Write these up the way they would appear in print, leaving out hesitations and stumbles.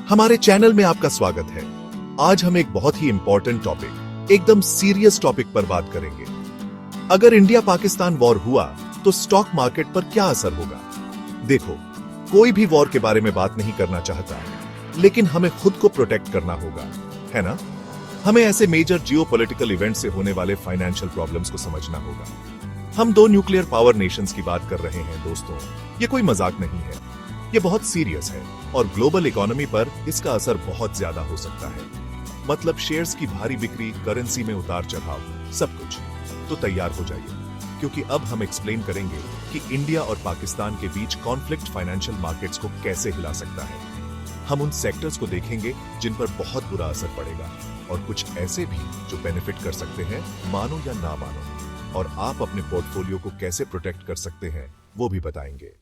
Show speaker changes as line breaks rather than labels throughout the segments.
हमारे चैनल में आपका स्वागत है। आज हम एक बहुत ही इंपॉर्टेंट टॉपिक, एकदम सीरियस टॉपिक पर बात करेंगे। अगर इंडिया पाकिस्तान वॉर हुआ तो स्टॉक मार्केट पर क्या असर होगा? देखो, कोई भी वॉर के बारे में बात नहीं करना चाहता, लेकिन हमें खुद को प्रोटेक्ट करना होगा, है ना? हमें ऐसे मेजर जियोपॉलिटिकल इवेंट से होने वाले फाइनेंशियल प्रॉब्लम्स को समझना होगा। हम दो न्यूक्लियर पावर नेशंस की बात कर रहे हैं दोस्तों। ये कोई मजाक नहीं है, ये बहुत सीरियस है और ग्लोबल इकोनॉमी पर इसका असर बहुत ज्यादा हो सकता है। मतलब शेयर्स की भारी बिक्री, करेंसी में उतार चढ़ाव, सब कुछ। तो तैयार हो जाइए, क्योंकि अब हम एक्सप्लेन करेंगे कि इंडिया और पाकिस्तान के बीच कॉन्फ्लिक्ट फाइनेंशियल मार्केट्स को कैसे हिला सकता है। हम उन सेक्टर्स को देखेंगे जिन पर बहुत बुरा असर पड़ेगा और कुछ ऐसे भी जो बेनिफिट कर सकते हैं, मानो या ना मानो। और आप अपने पोर्टफोलियो को कैसे प्रोटेक्ट कर सकते हैं वो भी बताएंगे।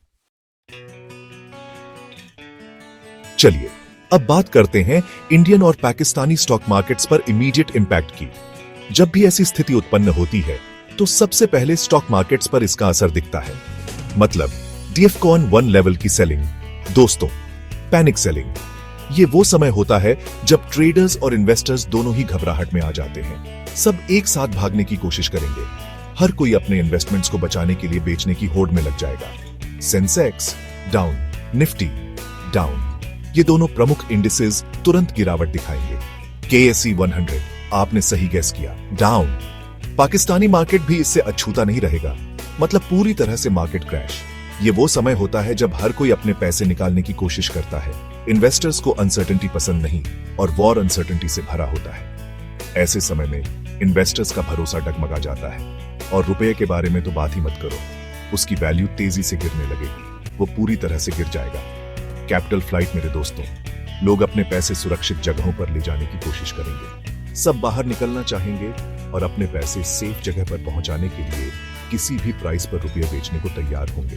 चलिए अब बात करते हैं इंडियन और पाकिस्तानी स्टॉक मार्केट्स पर इमीडिएट इंपैक्ट की। जब भी ऐसी स्थिति उत्पन्न होती है तो सबसे पहले स्टॉक मार्केट्स पर इसका असर दिखता है। मतलब DFCON 1 लेवल की सेलिंग। दोस्तों, पैनिक सेलिंग ये वो समय होता है जब ट्रेडर्स और इन्वेस्टर्स दोनों ही घबराहट में आ जाते हैं। सब एक साथ भागने की कोशिश करेंगे। हर कोई अपने इन्वेस्टमेंट्स को बचाने के लिए बेचने की होड़ में लग जाएगा। सेंसेक्स डाउन, निफ्टी डाउन, ये दोनों प्रमुख इंडिसेस तुरंत गिरावट दिखाएंगे। KSE 100, आपने सही गैस किया, डाउन। पाकिस्तानी मार्केट भी इससे अछूता नहीं रहेगा। मतलब पूरी तरह से मार्केट क्रैश। ये वो समय होता है जब हर कोई अपने पैसे निकालने की कोशिश करता है। इन्वेस्टर्स को अनसर्टेनिटी पसंद नहीं और वॉर अनसर्टेनिटी से भरा होता है। ऐसे समय में इन्वेस्टर्स का भरोसा डगमगा जाता है और रुपए के बारे में तो बात ही मत करो। उसकी वैल्यू तेजी से गिरने लगेगी, वो पूरी तरह से गिर जाएगा। कैपिटल फ्लाइट मेरे दोस्तों, लोग अपने पैसे सुरक्षित जगहों पर ले जाने की कोशिश करेंगे। सब बाहर निकलना चाहेंगे और अपने पैसे सेफ जगह पर पहुंचाने के लिए किसी भी प्राइस पर रुपये बेचने को तैयार होंगे।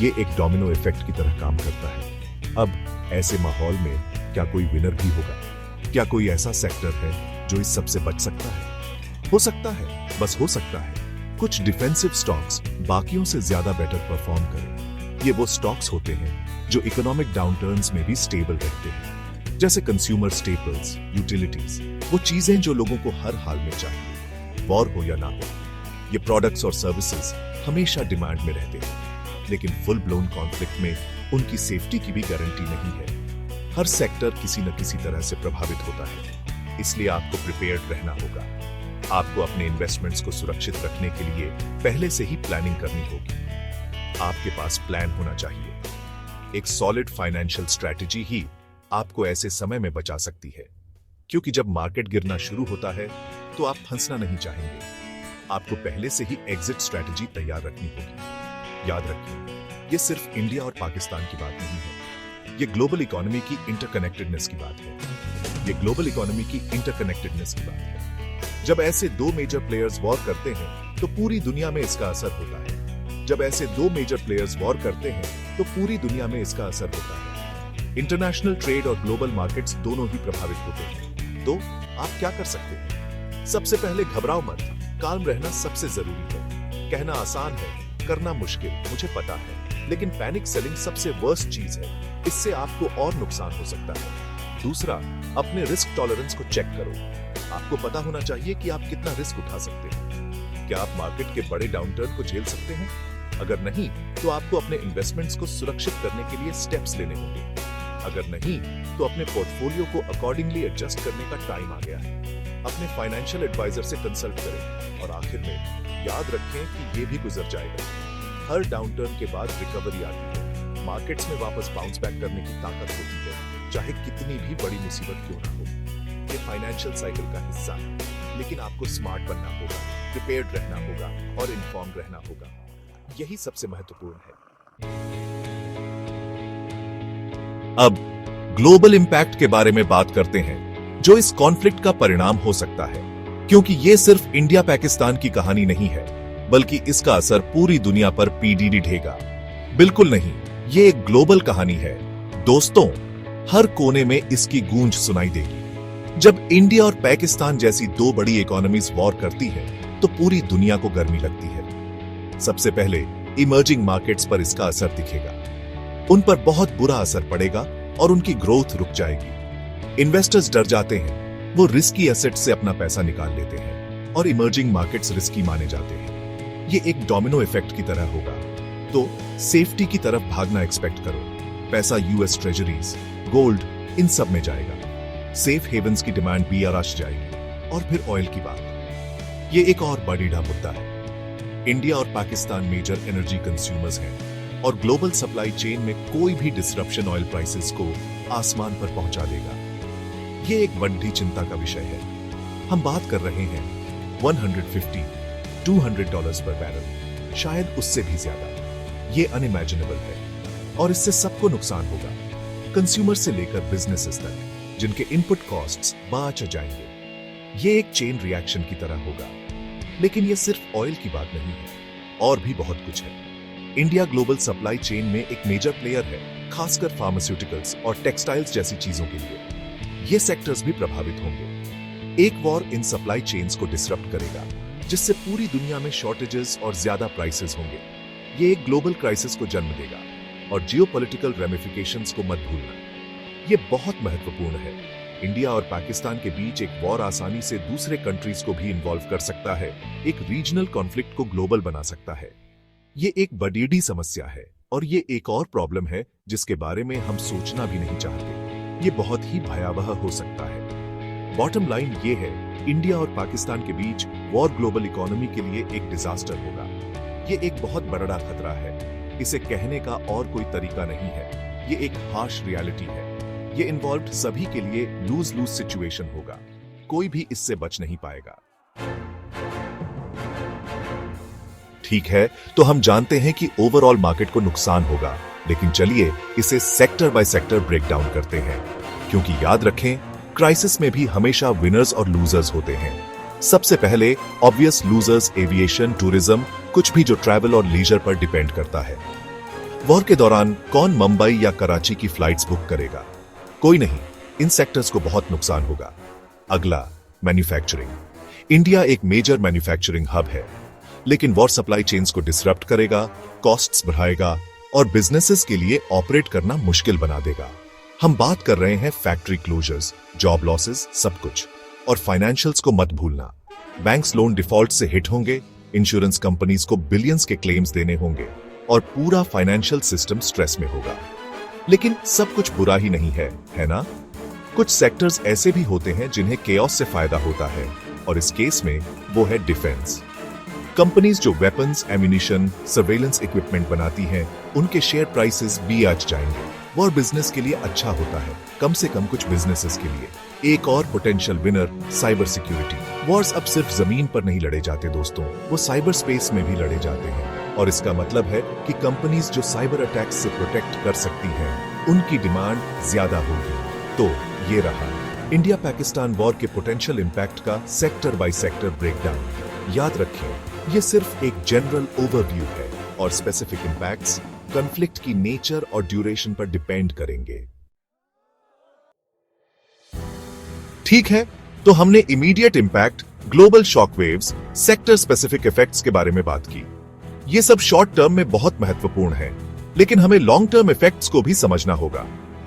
ये एक डोमिनो इफेक्ट की तरह काम करता है। अब ऐसे माहौल में क्या कोई विनर भी होगा? क्या कोई ऐसा सेक्टर है जो इस सबसे बच सकता है? हो सकता है, बस हो सकता है, कुछ डिफेंसिव स्टॉक्स बाकियों से ज्यादा बेटर परफॉर्म करें। ये वो स्टॉक्स होते हैं जो इकोनॉमिक डाउनटर्न्स में भी स्टेबल रहते हैं, जैसे कंज्यूमर स्टेपल्स, यूटिलिटीज, वो चीजें जो लोगों को हर हाल में चाहिए, वॉर हो या ना हो। ये प्रोडक्ट्स और सर्विसेज हमेशा डिमांड में रहते हैं, लेकिन फुल ब्लोन कॉन्फ्लिक्ट में उनकी सेफ्टी की भी गारंटी नहीं है। हर सेक्टर किसी न किसी तरह से प्रभावित होता है, इसलिए आपको प्रिपेयर्ड रहना होगा। आपको अपने इन्वेस्टमेंट्स को सुरक्षित रखने के लिए पहले से ही प्लानिंग करनी होगी। आपके पास प्लान होना चाहिए। एक सॉलिड फाइनेंशियल स्ट्रैटेजी ही आपको ऐसे समय में बचा सकती है, क्योंकि जब मार्केट गिरना शुरू होता है तो आप फंसना नहीं चाहेंगे। आपको पहले से ही एग्जिट स्ट्रैटेजी तैयार रखनी होगी। याद रखिए, ये सिर्फ इंडिया और पाकिस्तान की बात नहीं है, ये ग्लोबल इकोनॉमी की इंटरकनेक्टेडनेस की बात है। ये ग्लोबल इकोनॉमी की इंटरकनेक्टेडनेस की बात है। जब ऐसे दो मेजर प्लेयर्स वॉर करते हैं तो पूरी दुनिया में इसका असर होता है। जब ऐसे दो मेजर प्लेयर्स वॉर करते हैं तो पूरी दुनिया में इसका असर होता है। इंटरनेशनल ट्रेड और ग्लोबल मार्केट्स दोनों ही प्रभावित होते हैं। तो आप क्या कर सकते हैं? सबसे पहले घबराओ मत, काम रहना सबसे जरूरी है। कहना आसान है, करना मुश्किल, मुझे पता है, लेकिन पैनिक सेलिंग सबसे वर्स्ट चीज है। इससे आपको और नुकसान हो सकता है। दूसरा, अपने रिस्क टॉलरेंस को चेक करो। आपको पता होना चाहिए कि आप कितना रिस्क उठा सकते हैं। क्या आप मार्केट के बड़े डाउनटर्न को झेल सकते हैं? अगर नहीं, तो आपको अपने इन्वेस्टमेंट्स को सुरक्षित करने के लिए स्टेप्स लेने होंगे। अगर नहीं, तो अपने पोर्टफोलियो को अकॉर्डिंगली एडजस्ट करने का टाइम आ गया है। अपने फाइनेंशियल एडवाइजर से कंसल्ट करें और आखिर में याद रखें कि ये भी गुजर जाएगा। हर डाउनटर्न के बाद रिकवरी आती है। मार्केट्स में वापस बाउंस बैक करने की ताकत होती है, चाहे कितनी भी बड़ी मुसीबत क्यों ना हो। ये फाइनेंशियल साइकिल का हिस्सा है, लेकिन आपको स्मार्ट बनना होगा, प्रिपेयर्ड रहना होगा और इन्फॉर्म रहना होगा। यही सबसे महत्वपूर्ण है। अब ग्लोबल इंपैक्ट के बारे में बात करते हैं, जो इस कॉन्फ्लिक्ट का परिणाम हो सकता है। क्योंकि ये सिर्फ इंडिया पाकिस्तान की कहानी नहीं है, बल्कि इसका असर पूरी दुनिया पर पीडीडी ढेगा। बिल्कुल नहीं, ये एक ग्लोबल कहानी है दोस्तों। हर कोने में इसकी गूंज सुनाई देगी। जब इंडिया और पाकिस्तान जैसी दो बड़ी इकोनॉमीज वॉर करती है तो पूरी दुनिया को गर्मी लगती है। सबसे पहले इमर्जिंग मार्केट्स पर इसका असर दिखेगा। उन पर बहुत बुरा असर पड़ेगा और उनकी ग्रोथ रुक जाएगी। इन्वेस्टर्स डर जाते हैं, वो रिस्की एसेट से अपना पैसा निकाल लेते हैं और इमर्जिंग मार्केट्स रिस्की माने जाते हैं। ये एक डोमिनो इफेक्ट की तरह होगा। तो सेफ्टी की तरफ भागना एक्सपेक्ट करो। पैसा यूएस ट्रेजरीज, गोल्ड, इन सब में जाएगा। सेफ हेवंस की डिमांड भी आराश जाएगी। और फिर ऑयल की बात, ये एक और बड़ा मुद्दा है। इंडिया और पाकिस्तान मेजर एनर्जी कंज्यूमर्स हैं और ग्लोबल सप्लाई चेन में कोई भी डिसरप्शन ऑयल प्राइसेस को आसमान पर पहुंचा देगा। ये एक बड़ी चिंता का विषय है। हम बात कर रहे हैं 150-200 डॉलर्स पर बैरल, शायद उससे भी ज्यादा। ये अनइमेजिनेबल है और इससे सबको नुकसान होगा, कंज्यूमर से लेकर बिजनेसेस तक, जिनके इनपुट कॉस्ट्स बढ़ जाएंगे। ये एक चेन रिएक्शन की तरह होगा। लेकिन ये सिर्फ ऑयल की बात नहीं है, और भी बहुत कुछ है। इंडिया ग्लोबल सप्लाई चेन में एक मेजर प्लेयर है, खासकर फार्मास्यूटिकल्स और टेक्सटाइल्स जैसी चीजों के लिए। ये सेक्टर्स भी प्रभावित होंगे। एक वॉर इन सप्लाई चेन्स को डिसरप्ट करेगा, जिससे पूरी दुनिया में शॉर्टेजेस और ज्यादा प्राइसेस होंगे। ये एक ग्लोबल क्राइसिस को जन्म देगा और जियोपॉलिटिकल रेमिफिकेशंस को मत भूलना। ये बहुत महत्वपूर्ण है। इंडिया और पाकिस्तान के बीच एक वॉर आसानी से दूसरे कंट्रीज को भी इन्वॉल्व कर सकता है, एक रीजनल कॉन्फ्लिक्ट को ग्लोबल बना सकता है। ये एक बड़ी समस्या है और ये एक और प्रॉब्लम है जिसके बारे में हम सोचना भी नहीं चाहते। ये बहुत ही भयावह हो सकता है। बॉटम लाइन ये है, इंडिया और पाकिस्तान के बीच वॉर ग्लोबल इकोनॉमी के लिए एक डिजास्टर होगा। ये एक बहुत बड़ा खतरा है। इसे कहने का और कोई तरीका नहीं है। ये एक हार्श रियलिटी है। ये इन्वॉल्व्ड सभी के लिए लूज लूज सिचुएशन होगा। कोई भी इससे बच नहीं पाएगा। ठीक है, तो हम जानते हैं कि ओवरऑल मार्केट को नुकसान होगा, लेकिन चलिए इसे sector by sector break down करते हैं, क्योंकि याद रखें, क्राइसिस में भी हमेशा विनर्स और लूजर्स होते हैं। सबसे पहले ऑब्वियस लूजर्स एविएशन, टूरिज्म, कुछ भी जो ट्रैवल और लीजर पर डिपेंड करता है। वॉर के दौरान कौन मुंबई या कराची की फ्लाइट्स बुक करेगा? कोई नहीं। इन सेक्टर्स को बहुत नुकसान होगा। अगला, मैन्युफैक्चरिंग। इंडिया एक मेजर मैन्युफैक्चरिंग हब है, लेकिन वॉर सप्लाई चेन्स को डिसरप्ट करेगा, कॉस्ट्स बढ़ाएगा और बिजनेसेस के लिए ऑपरेट करना मुश्किल बना देगा। हम बात कर रहे हैं फैक्ट्री क्लोजर्स, जॉब लॉसेस, सब कुछ। और फाइनेंशियल्स को मत भूलना। बैंक्स लोन डिफॉल्ट से हिट होंगे, इंश्योरेंस कंपनीज को बिलियंस के क्लेम्स देने होंगे और पूरा फाइनेंशियल सिस्टम स्ट्रेस में होगा। लेकिन सब कुछ बुरा ही नहीं है ना? कुछ सेक्टर्स ऐसे भी होते हैं जिन्हें केओस से फायदा होता है, और इस केस में वो है डिफेंस। कंपनीज जो वेपन्स, एम्यूनिशन, सर्वेलेंस इक्विपमेंट बनाती हैं, उनके शेयर प्राइसेस भी आज जाएंगे। वॉर बिजनेस के लिए अच्छा होता है, कम से कम कुछ बिजनेसेस के लिए। एक और potential winner, cyber security. Wars अब सिर्फ जमीन पर नहीं लड़े जाते दोस्तों, वो साइबर स्पेस में भी लड़े जाते हैं। और इसका मतलब है कि कंपनीज जो साइबर अटैक्स से प्रोटेक्ट कर सकती हैं, उनकी डिमांड ज्यादा होगी। तो ये रहा इंडिया पाकिस्तान वॉर के पोटेंशियल इंपैक्ट का सेक्टर बाय सेक्टर ब्रेकडाउन। याद रखें, ये सिर्फ एक जनरल ओवरव्यू है और स्पेसिफिक इंपैक्ट्स कॉन्फ्लिक्ट की नेचर और ड्यूरेशन पर डिपेंड करेंगे। ठीक है, तो हमने immediate impact, global shockwaves, sector specific effects के बारे में बात की। ये सब शॉर्ट टर्म में बहुत महत्वपूर्ण है, लेकिन हमें लॉन्ग टर्म इफेक्ट्स को भी समझना होगा।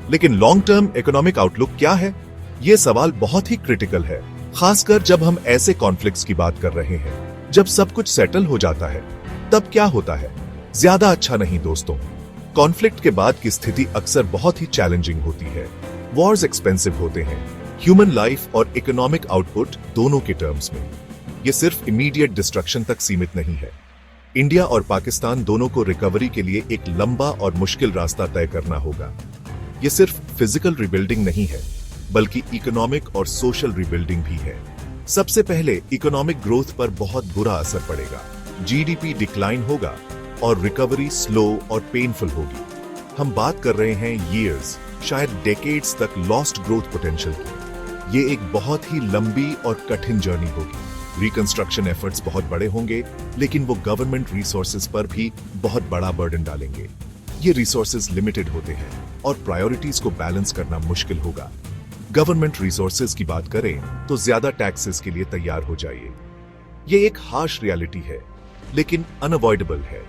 लेकिन लॉन्ग टर्म इकोनॉमिक आउटलुक क्या है? ये सवाल बहुत ही क्रिटिकल है, खासकर जब हम ऐसे कॉन्फ्लिक्ट्स की बात कर रहे हैं। जब सब कुछ सेटल हो जाता है, तब क्या होता है? ज्यादा अच्छा नहीं दोस्तों। कॉन्फ्लिक्ट के बाद की स्थिति अक्सर बहुत ही चैलेंजिंग होती है। वॉर्स एक्सपेंसिव होते हैं, ह्यूमन लाइफ और इकोनॉमिक आउटपुट दोनों के टर्म्स में। ये सिर्फ इमीडिएट डिस्ट्रक्शन तक सीमित नहीं है। इंडिया और पाकिस्तान दोनों को रिकवरी के लिए एक लंबा और मुश्किल रास्ता तय करना होगा। ये सिर्फ फिजिकल रिबिल्डिंग नहीं है, बल्कि इकोनॉमिक और सोशल रिबिल्डिंग भी है। सबसे पहले इकोनॉमिक ग्रोथ पर बहुत बुरा असर पड़ेगा। जीडीपी डिक्लाइन होगा और रिकवरी स्लो और पेनफुल होगी। हम बात कर रहे हैं ईयर्स, शायद डेकेड्स तक लॉस्ट ग्रोथ पोटेंशियल की। ये एक बहुत ही लंबी और कठिन जर्नी होगी। रिकंस्ट्रक्शन एफर्ट्स बहुत बड़े होंगे, लेकिन वो गवर्नमेंट रिसोर्सेज पर भी बहुत बड़ा बर्डन डालेंगे। ये रिसोर्सेज लिमिटेड होते हैं और प्रायोरिटीज को बैलेंस करना मुश्किल होगा। गवर्नमेंट रिसोर्सेज की बात करें तो ज्यादा टैक्सेस के लिए तैयार हो जाइए। ये एक हार्श रियलिटी है, लेकिन अनअवॉइडेबल है।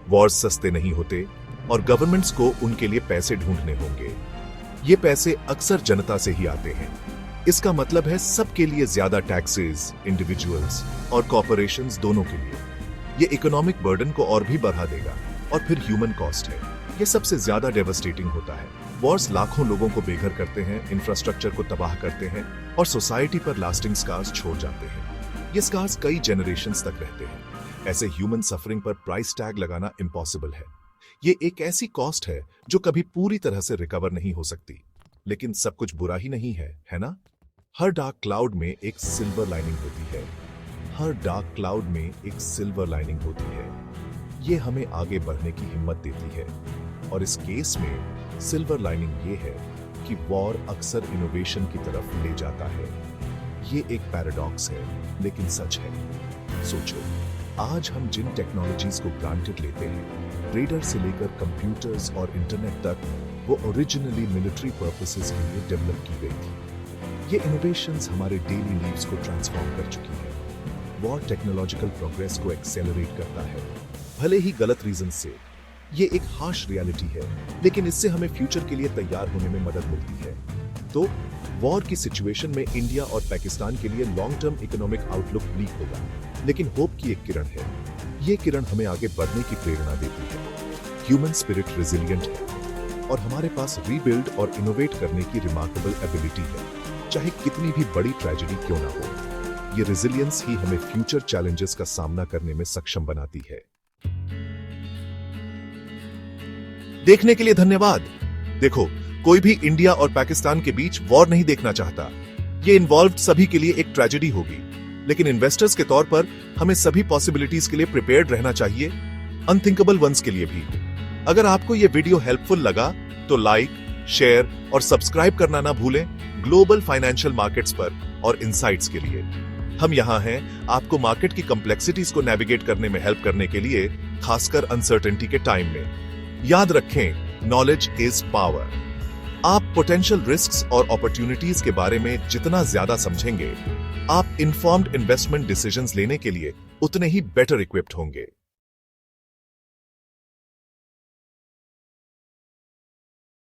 वॉर्स सस्ते नहीं होते और गवर्नमेंट्स को उनके लिए पैसे ढूंढने होंगे। ये पैसे अक्सर जनता से ही आते हैं। इसका मतलब है सबके लिए ज्यादा टैक्सेस, इंडिविजुअल्स और कॉर्पोरेशंस दोनों के लिए। ये इकोनॉमिक बर्डन को और भी बढ़ा देगा। और फिर ह्यूमन कॉस्ट है, ये सबसे ज्यादा डेवास्टेटिंग होता है। वॉर्स लाखों लोगों को बेघर करते हैं, इंफ्रास्ट्रक्चर को तबाह करते हैं और सोसाइटी पर लास्टिंग स्कार्स छोड़ जाते हैं। ये स्कार्स कई जनरेशंस तक रहते हैं। ऐसे ह्यूमन सफरिंग पर प्राइस टैग लगाना इम्पॉसिबल है। ये एक ऐसी कॉस्ट है जो कभी पूरी तरह से रिकवर नहीं हो सकती। लेकिन सब कुछ बुरा ही नहीं है ना? हर डार्क क्लाउड में एक सिल्वर लाइनिंग होती है। हर डार्क क्लाउड में एक सिल्वर लाइनिंग होती है। ये हमें आगे बढ़ने की हिम्मत देती है। और इस केस में सिल्वर लाइनिंग ये है कि वॉर अक्सर इनोवेशन की तरफ ले जाता है। ये एक पैराडॉक्स है, लेकिन सच है। सोचो, आज हम जिन टेक्नोलॉजीज को ग्रांटेड लेते हैं, रेडर से लेकर कंप्यूटर्स और इंटरनेट तक, वो ओरिजिनली मिलिट्री पर्पसेस के लिए डेवलप की गई थी। ये इनोवेशंस हमारे डेली लाइव्स को ट्रांसफॉर्म कर चुकी है। वॉर टेक्नोलॉजिकल प्रोग्रेस को एक्सेलरेट करता है, भले ही गलत रीजन से। ये एक हार्श रियलिटी है, लेकिन इससे हमें फ्यूचर के लिए तैयार होने में मदद मिलती है। तो वॉर की सिचुएशन में इंडिया और पाकिस्तान के लिए long term economic outlook bleak होगा, लेकिन होप की एक किरण है। ये किरण हमें आगे बढ़ने की प्रेरणा देती है। ह्यूमन स्पिरिट रेजिलिएंट है और हमारे पास रीबिल्ड और इनोवेट करने की रिमार्केबल एबिलिटी है, चाहे कितनी भी बड़ी ट्रेजेडी क्यों ना हो। ये रेजिलियंस ही हमें फ्यूचर चैलेंजेस का सामना करने में सक्षम बनाती है। देखने के लिए धन्यवाद। देखो, कोई भी इंडिया और पाकिस्तान के बीच वॉर नहीं देखना चाहता। ये इन्वॉल्व्ड सभी के लिए एक ट्रेजेडी होगी, लेकिन इन्वेस्टर्स के तौर पर हमें सभी पॉसिबिलिटीज के लिए प्रिपेयर्ड रहना चाहिए, अनथिंकेबल वंस के लिए भी। अगर आपको ये वीडियो हेल्पफुल लगा तो लाइक, शेयर और सब्सक्राइब करना ना भूलें ग्लोबल फाइनेंशियल मार्केट्स पर और इनसाइट्स के लिए। हम यहां हैं आपको मार्केट की कॉम्प्लेक्सिटीज को नेविगेट करने में हेल्प करने के लिए, खासकर अनसर्टेनिटी के टाइम में। याद रखें, नॉलेज इज पावर। आप पोटेंशियल रिस्क्स और अपॉर्चुनिटीज के बारे में जितना ज्यादा समझेंगे, आप इन्फॉर्म्ड इन्वेस्टमेंट डिसीजंस लेने के लिए उतने ही बेटर इक्विप्ड होंगे।